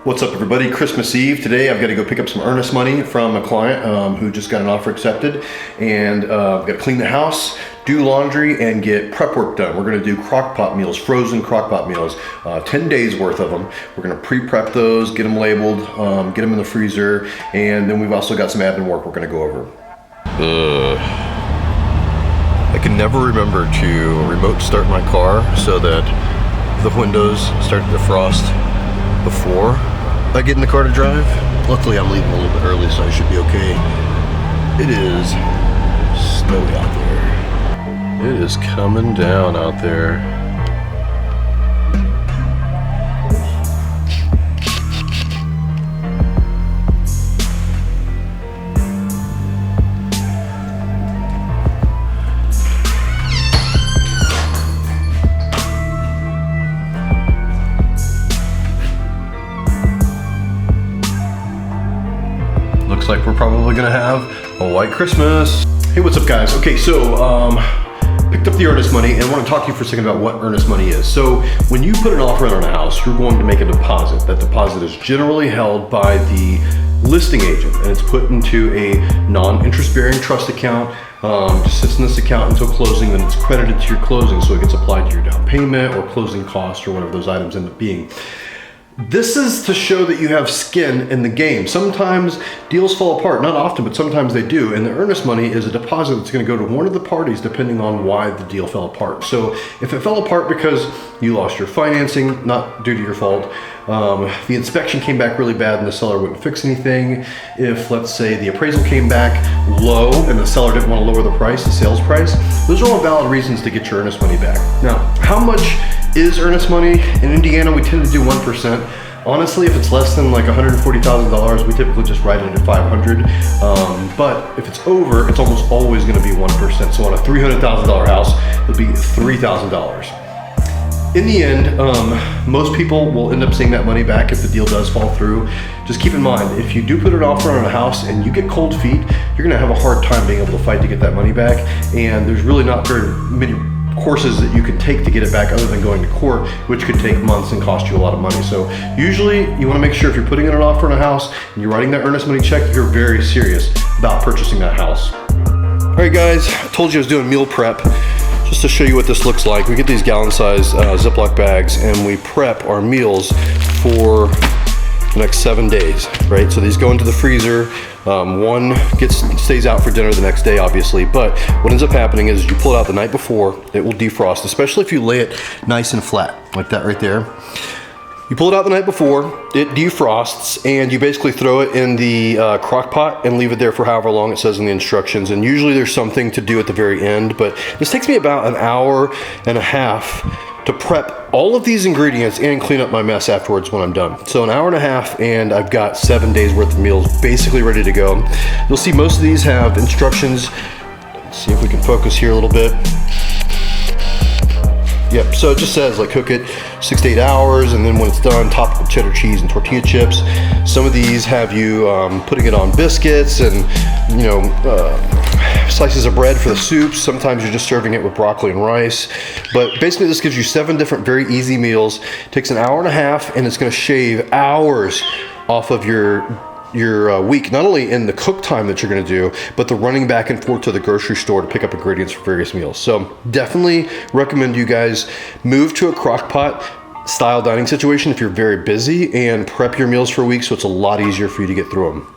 What's up, everybody? Christmas Eve today. I've got to go pick up some Earnest money from a client who just got an offer accepted, and I've got to clean the house, do laundry, and get prep work done. We're going to do Crockpot meals, frozen Crockpot meals, 10 days worth of them. We're going to pre-prep those, get them labeled, get them in the freezer, and then we've also got some admin work we're going to go over. I can never remember to remote start my car so that the windows start to defrost before I get in the car to drive. Luckily, I'm leaving a little bit early, so I should be okay. It is snowy out there. It is coming down out there. Looks like we're probably gonna have a white Christmas. Hey, what's up, guys? Okay, so picked up the Earnest money and I want to talk to you for a second about what Earnest money is. So when you put an offer in on a house, you're going to make a deposit. That deposit is generally held by the listing agent, and it's put into a non-interest bearing trust account. Just sits in this account until closing, then it's credited to your closing, so it gets applied to your down payment or closing costs or whatever those items end up being. This is to show that you have skin in the game. Sometimes deals fall apart, not often, but sometimes they do. And the Earnest money is a deposit that's gonna go to one of the parties depending on why the deal fell apart. So if it fell apart because you lost your financing, not due to your fault, the inspection came back really bad and the seller wouldn't fix anything, if, let's say, the appraisal came back low and the seller didn't want to lower the price, the sales price, those are all valid reasons to get your Earnest money back. Now, how much is Earnest money? In Indiana, we tend to do 1%. Honestly, if it's less than like $140,000, we typically just write it at 500. But if it's over, it's almost always gonna be 1%. So on a $300,000 house, it'll be $3,000. In the end, most people will end up seeing that money back if the deal does fall through. Just keep in mind, if you do put an offer on a house and you get cold feet, you're gonna have a hard time being able to fight to get that money back. And there's really not very many courses that you can take to get it back other than going to court, which could take months and cost you a lot of money. So usually you want to make sure if you're putting in an offer on a house and you're writing that Earnest money check, you're very serious about purchasing that house. All right, guys, I told you I was doing meal prep. Just to show you what this looks like, we get these gallon-sized Ziploc bags and we prep our meals for the next 7 days, right? So these go into the freezer. One stays out for dinner the next day, obviously, but what ends up happening is you pull it out the night before, it will defrost, especially if you lay it nice and flat, like that right there. You pull it out the night before, it defrosts, and you basically throw it in the crock pot and leave it there for however long it says in the instructions. And usually there's something to do at the very end, but this takes me about an hour and a half to prep all of these ingredients and clean up my mess afterwards when I'm done. So an hour and a half, and I've got 7 days worth of meals basically ready to go. You'll see most of these have instructions. Let's see if we can focus here a little bit. Yep, so it just says like cook it 6 to 8 hours, and then when it's done, top it with cheddar cheese and tortilla chips. Some of these have you putting it on biscuits and slices of bread for the soups. Sometimes you're just serving it with broccoli and rice. But basically this gives you 7 different very easy meals. It takes an hour and a half, and it's gonna shave hours off of your week, not only in the cook time that you're gonna do, but the running back and forth to the grocery store to pick up ingredients for various meals. So definitely recommend you guys move to a crock pot style dining situation if you're very busy, and prep your meals for a week so it's a lot easier for you to get through them.